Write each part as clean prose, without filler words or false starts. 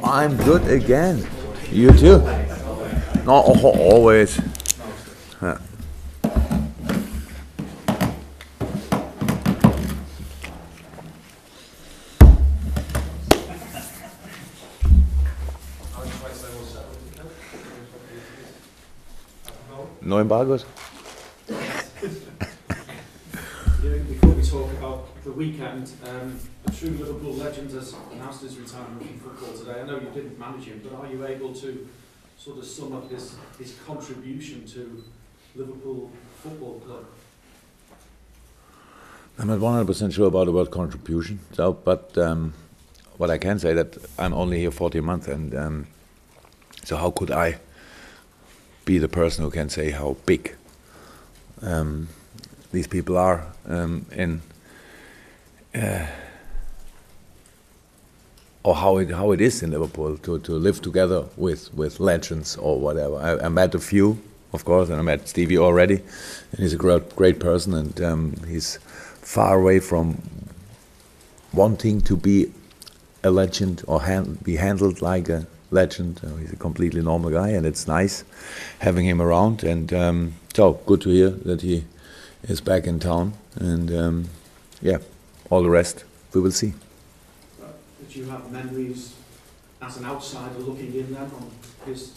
I'm good again. You too? No, always. Yeah. No embargoes? Before we talk about the weekend, a true Liverpool legend has announced his retirement from football today. I know you didn't manage him, but are you able to sort of sum up his contribution to Liverpool Football Club? I'm not 100% sure about the word contribution, but what I can say that I'm only here 40 months, and so how could I be the person who can say how big these people are or how it is in Liverpool to live together with legends or whatever. I met a few, of course, and I met Stevie already, and he's a great person, and he's far away from wanting to be a legend or be handled like a legend. He's a completely normal guy, and it's nice having him around, and so good to hear that he is back in town, and yeah, all the rest we will see. Did you have memories as an outsider looking in then on his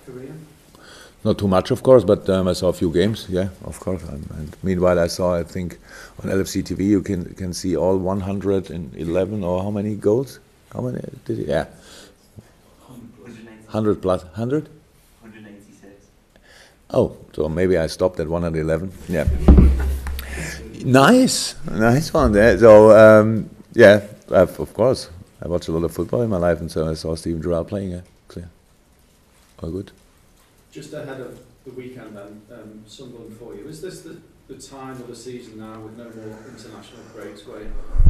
career? Not too much, of course, but I saw a few games, yeah, of course. And meanwhile, I think, on LFC TV you can see all 111 or how many goals? How many did he? Yeah. 100 plus 100? 186. Oh, so maybe I stopped at 111. Yeah. Nice one there. So yeah, of course, I watched a lot of football in my life, and so I saw Steven Gerrard playing. Yeah, clear. All good. Just ahead of the weekend then, Sunderland for you. Is this the time of the season now with no more international breaks where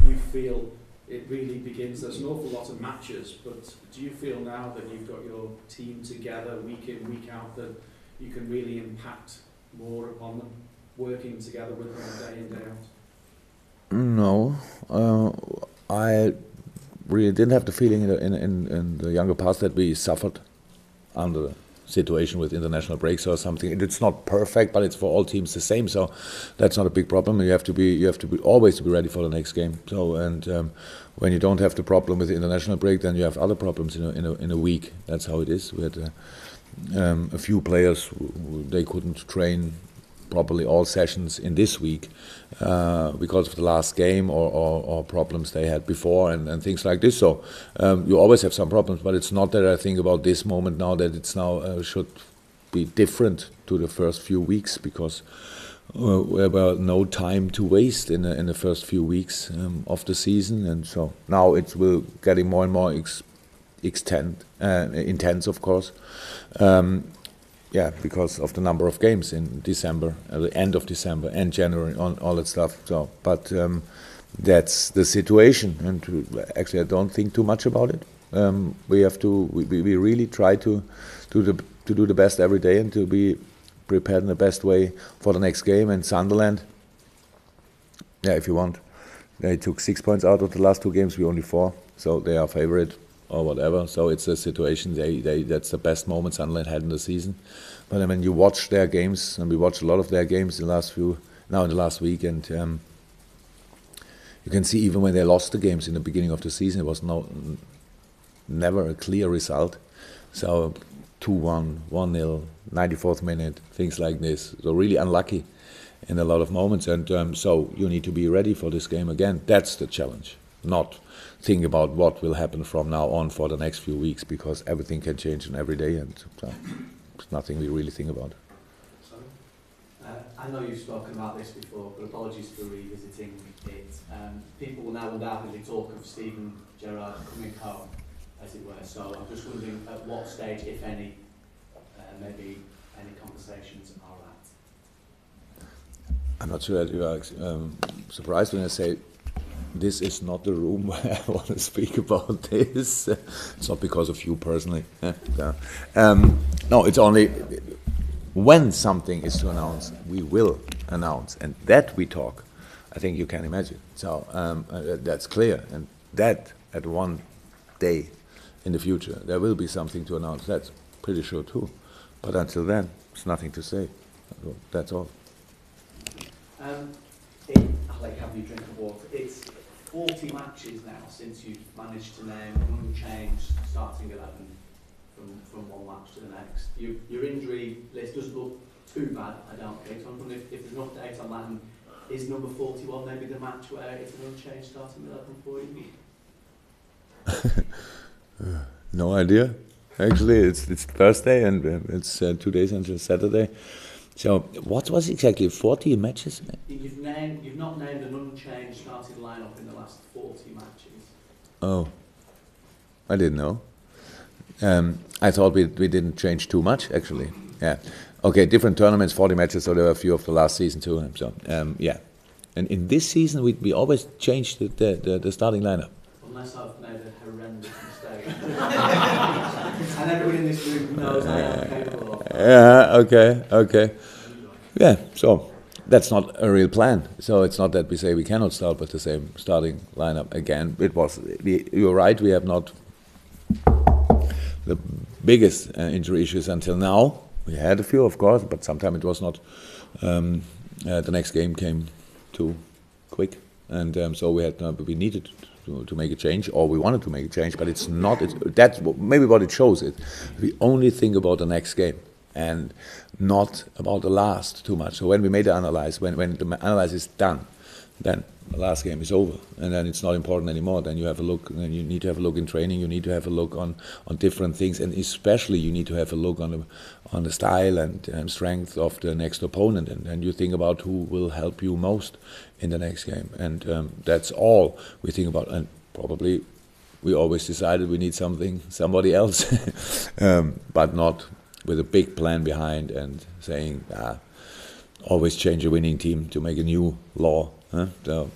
you feel it really begins? There's an awful lot of matches, but do you feel now that you've got your team together week in, week out, that you can really impact more upon them, working together with them day in, day out? No, I really didn't have the feeling in the younger past that we suffered under the situation with international breaks or something. It's not perfect, but it's for all teams the same, so that's not a big problem. You have to be always to be ready for the next game. So, and when you don't have the problem with the international break, then you have other problems in a week. That's how it is. We had a few players they couldn't train properly all sessions in this week because of the last game or problems they had before and things like this. So you always have some problems, but it's not that I think about this moment now that it's now should be different to the first few weeks, because we have no time to waste in the first few weeks of the season, and so now it will getting more and more intense, of course. Yeah, because of the number of games in December, the end of December and January, on all that stuff. So, but that's the situation, and actually I don't think too much about it. We have to, we really try to do the best every day and to be prepared in the best way for the next game. And Sunderland, yeah, if you want, they took 6 points out of the last two games. We only 4, so they are favourite or whatever. So it's a situation. That's the best moment Sunderland had in the season. But I mean, you watch their games, and we watched a lot of their games in the last week, and you can see even when they lost the games in the beginning of the season, it was never a clear result. So 2-1, 1-0, 94th minute, things like this. So really unlucky in a lot of moments, and so you need to be ready for this game again. That's the challenge, not think about what will happen from now on for the next few weeks, because everything can change in every day, and so it's nothing we really think about. I know you've spoken about this before, but apologies for revisiting it. People will now undoubtedly talk of Steven Gerrard coming home, as it were. So I'm just wondering at what stage, if any, maybe any conversations are at. I'm not sure that you are surprised when I say this is not the room where I want to speak about this. It's not because of you personally. No, it's only when something is to announce, we will announce, and that we talk. I think you can imagine. So that's clear, and that at one day in the future. There will be something to announce. That's pretty sure too. But until then, there's nothing to say. That's all. I'll let you have your drink of water. It's 40 matches now since you've managed to name an unchanged starting 11 from one match to the next. Your injury list doesn't look too bad, I don't think. So I'm wondering if there's an update on that, and is number 41 maybe the match where it's an unchanged starting 11 for you? No idea. Actually, it's Thursday and it's 2 days until Saturday. So what was exactly 40 matches? You've not named an unchanged starting lineup in the last 40 matches. Oh, I didn't know. I thought we didn't change too much, actually. Yeah. Okay, different tournaments, 40 matches, so there were a few of the last season too. So, yeah. And in this season, we always changed the starting lineup. Unless I've made a horrendous mistake. And everyone in this room knows I am capable of that. Yeah, okay. Yeah, so that's not a real plan. So it's not that we say we cannot start with the same starting lineup again. You're right, we have not the biggest injury issues until now. We had a few, of course, but sometimes it was not. The next game came too quick, and so we needed to make a change, or we wanted to make a change, but it's not. That's maybe what it shows. We only think about the next game and not about the last too much. So when we made the analysis, when the analysis is done, then the last game is over, and then it's not important anymore. Then you have a look, and then you need to have a look in training. You need to have a look on different things, and especially you need to have a look on the style and strength of the next opponent, and you think about who will help you most in the next game, and that's all we think about. And probably we always decided we need somebody else, but not with a big plan behind and saying always change a winning team to make a new law. So,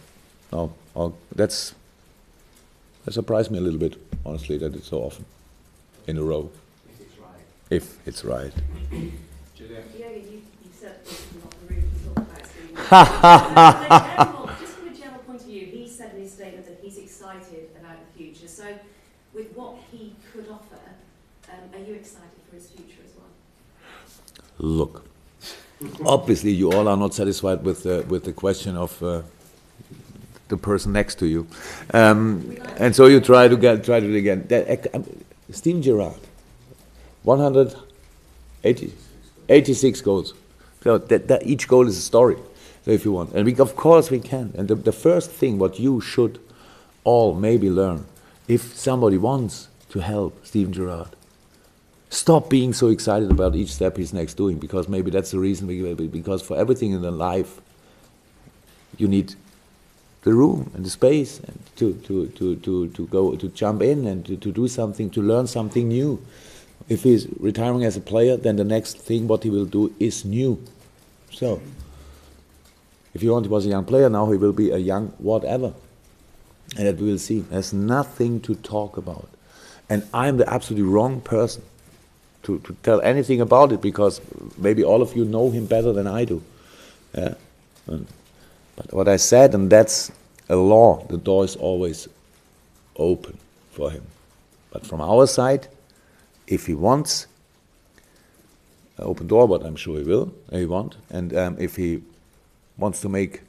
no, that surprised me a little bit, honestly, that it's so often in a row. If it's right. Julia, you said this is not the room to talk about. Just from a general point of view, he said in his statement that he's excited about the future. So, with what he could offer, are you excited for his future as well? Look, obviously you all are not satisfied with the question of the person next to you, and so you try to do it again. Steven Gerrard, 186 goals. So that each goal is a story. So if you want, and of course we can. And the first thing what you should all maybe learn, if somebody wants to help Steven Gerrard, stop being so excited about each step he's next doing, because maybe that's the reason. Because for everything in the life, you need the room and the space and to go to jump in and to do something, to learn something new. If he's retiring as a player, then the next thing what he will do is new. So, if you want, he was a young player, now he will be a young whatever. And that we will see. There's nothing to talk about. And I'm the absolutely wrong person to tell anything about it, because maybe all of you know him better than I do. Yeah. But what I said, and that's a law, the door is always open for him. But from our side, if he wants an open door, but I'm sure he will, and if he wants to make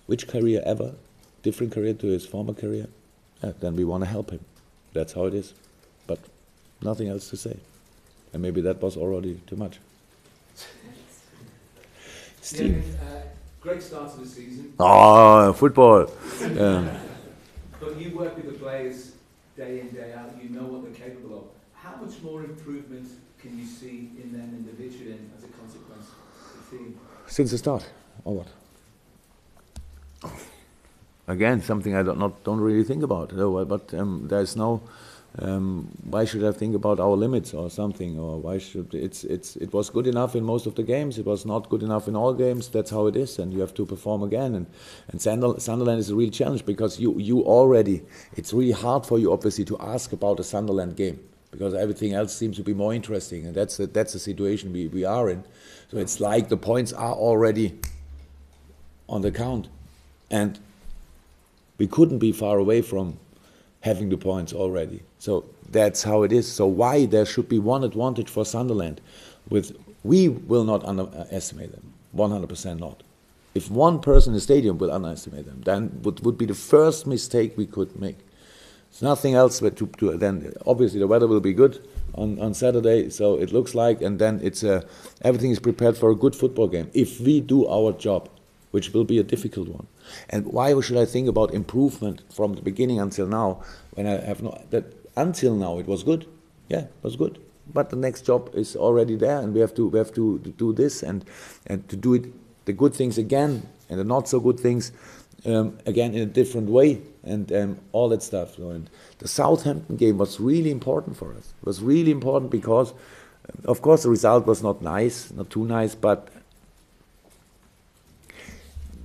which career ever, different career to his former career, then we want to help him. That's how it is. But nothing else to say. And maybe that was already too much. Steve. Great start to the season. Oh, football. But you work with the players day in, day out. You know what they're capable of. How much more improvement can you see in them individually and as a consequence of the team? Since the start, or what? Again, something I don't really think about. But there's no. Why should I think about our limits or something? Or why should it was good enough in most of the games. It was not good enough in all games. That's how it is, and you have to perform again. And Sunderland is a real challenge, because you already. It's really hard for you, obviously, to ask about a Sunderland game, because everything else seems to be more interesting, and that's the situation we are in. So it's like the points are already on the count, and we couldn't be far away from having the points already. So that's how it is. So why there should be one advantage for Sunderland? We will not underestimate them, 100% not. If one person in the stadium will underestimate them, then would be the first mistake we could make. It's nothing else but then obviously the weather will be good on Saturday, so it looks like, and then it's everything is prepared for a good football game. If we do our job, which will be a difficult one. And why should I think about improvement from the beginning until now, when I have that until now it was good, yeah, it was good. But the next job is already there, and we have to do this and to do it, the good things again and the not so good things again in a different way, and all that stuff. And the Southampton game was really important for us. It was really important because, of course, the result was not nice, not too nice, but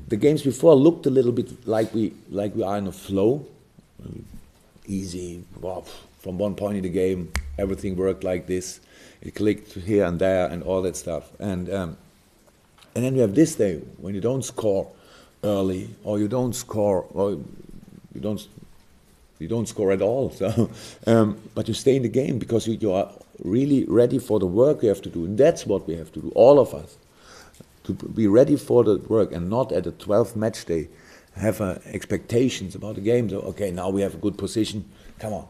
the games before looked a little bit like we are in a flow, easy. Wow, from one point in the game, everything worked like this. It clicked here and there and all that stuff. And then we have this day when you don't score early, or you don't score, or you don't score at all. So, but you stay in the game because you are really ready for the work you have to do, and that's what we have to do, all of us, to be ready for the work and not at the 12th match day have expectations about the game. So, okay, now we have a good position. Come on,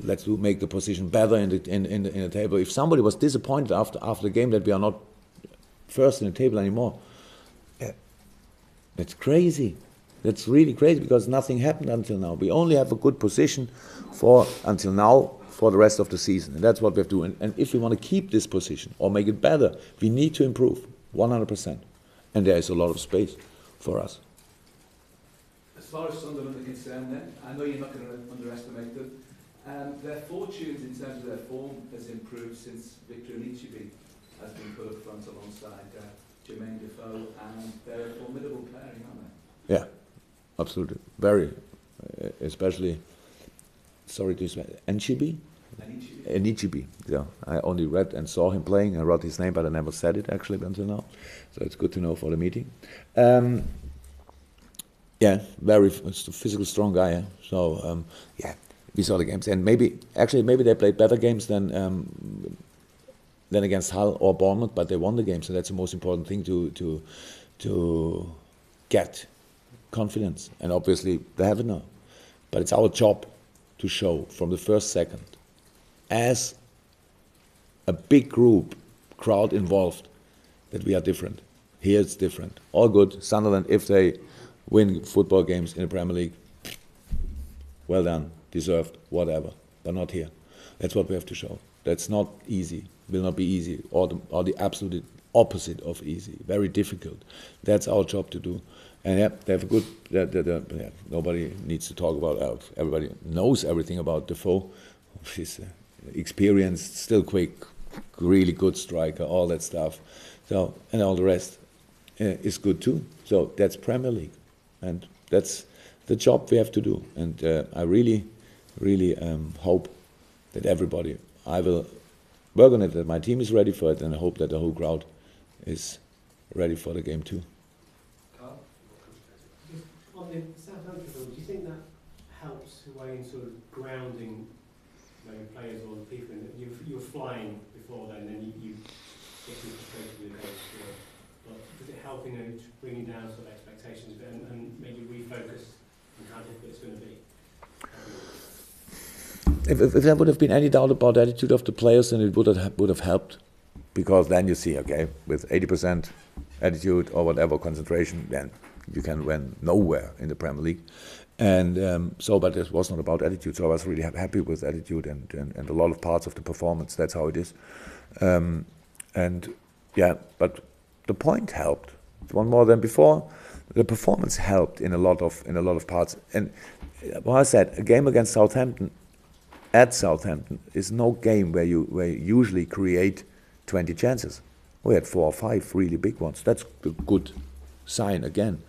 let's make the position better in the table. If somebody was disappointed after the game that we are not first in the table anymore, that's crazy. That's really crazy, because nothing happened until now. We only have a good position until now for the rest of the season, and that's what we have to do. And if we want to keep this position or make it better, we need to improve 100%, and there is a lot of space for us. As far as Sunderland are concerned, then I know you're not going to underestimate them. Their fortunes in terms of their form has improved since Victor Anichebe has been put up front alongside Jermaine Defoe, and they're a formidable pairing, aren't they? Yeah, absolutely. Very, especially, sorry to say, Anichebe. Yeah, I only read and saw him playing. I wrote his name, but I never said it actually until now. So it's good to know for the meeting. Yeah, very physical, strong guy. Yeah? So yeah, we saw the games, and maybe they played better games than against Hull or Bournemouth, but they won the game. So that's the most important thing to get confidence, and obviously they have it now. But it's our job to show from the first second, as a big crowd involved, that we are different. Here it's different. All good. Sunderland, if they win football games in the Premier League, well done, deserved, whatever. But not here. That's what we have to show. That's not easy. Will not be easy, or the absolute opposite of easy. Very difficult. That's our job to do. And yeah, they have a good. Yeah, nobody needs to talk about. Everybody knows everything about Defoe. He's experienced, still quick, really good striker, all that stuff. So, and all the rest is good too. So that's Premier League, and that's the job we have to do. And I really hope that everybody. I will work on it, that my team is ready for it, and I hope that the whole crowd is ready for the game too. On the Southampton film, do you think that helps away in sort of grounding players or people? You were flying before then, and you get too frustrated with those. But does it help in bringing down sort of expectations a bit and make you refocus on how difficult it's going to be? If there would have been any doubt about the attitude of the players, then it would have helped, because then you see, okay, with 80% attitude or whatever concentration, then you can win nowhere in the Premier League. And but it was not about attitude. So I was really happy with attitude and a lot of parts of the performance. That's how it is. And yeah, but the point helped. One more than before. The performance helped in a lot of parts. And what I said, a game against Southampton at Southampton is no game where you usually create 20 chances. We had 4 or 5 really big ones. That's a good sign again.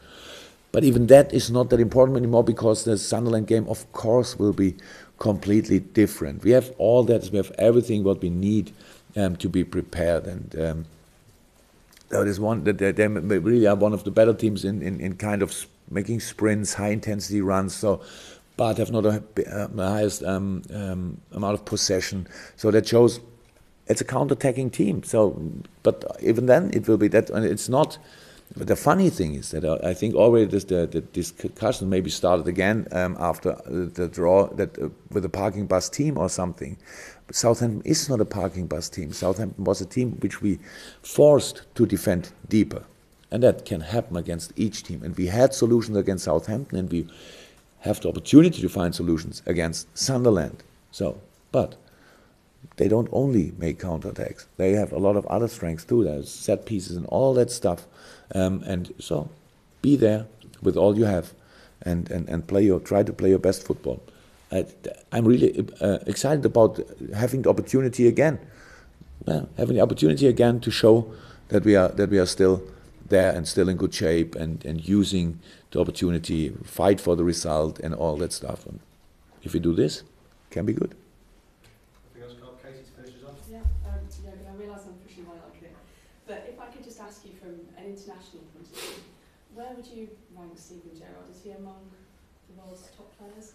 But even that is not that important anymore, because the Sunderland game, of course, will be completely different. We have all that. We have everything what we need to be prepared. And that is one that they really are one of the better teams in kind of making sprints, high intensity runs. So, but have not the highest amount of possession. So that shows it's a counter-attacking team. So, but even then, it will be that, and it's not. But the funny thing is that I think already the discussion maybe started again after the draw that with a parking bus team or something. But Southampton is not a parking bus team. Southampton was a team which we forced to defend deeper, and that can happen against each team. And we had solutions against Southampton, and we have the opportunity to find solutions against Sunderland. So, but they don't only make counterattacks. They have a lot of other strengths too. There's set pieces and all that stuff. And so, be there with all you have, and try to play your best football. I'm really excited about having the opportunity again, having the opportunity again to show that we are still there and still in good shape, and using the opportunity, fight for the result and all that stuff. And if we do this, it can be good. Anything else, Katie, to finish us off? Yeah, I realise I'm pushing my luck here, but if I could just ask you from an international point of view, where would you rank Steven Gerrard? Is he among the world's top players?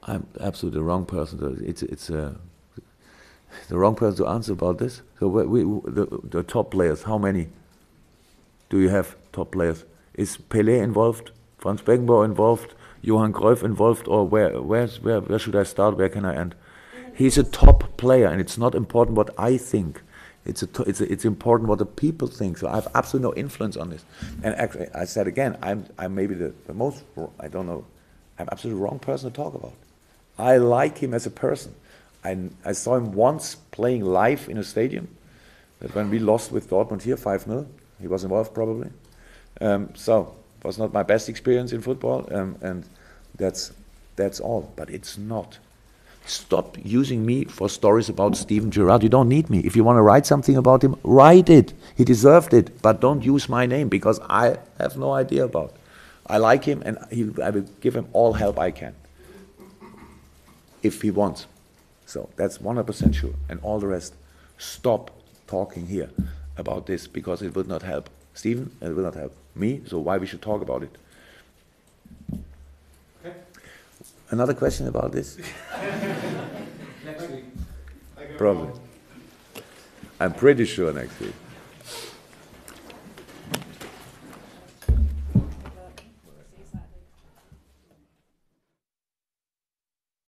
I'm absolutely the wrong person. It's the wrong person to answer about this. So the top players, how many do you have top players? Is Pelé involved? Franz Beckenbauer involved? Johan Cruyff involved? Or where should I start? Where can I end? He's a top player, and it's not important what I think. It's important what the people think. So I have absolutely no influence on this. And actually, I said again, I'm maybe the most, I don't know, I'm absolutely the wrong person to talk about. I like him as a person. I saw him once playing live in a stadium. That when we lost with Dortmund here 5-0, he was involved probably. So it was not my best experience in football, and that's all. But it's not. Stop using me for stories about Steven Gerrard. You don't need me. If you want to write something about him, write it. He deserved it. But don't use my name, because I have no idea about it. I like him, and I will give him all help I can, if he wants. So that's 100% sure. And all the rest, stop talking here about this, because it will not help Steven, and it will not help me. So why we should talk about it? Okay. Another question about this? Next week. Probably. I'm pretty sure next week.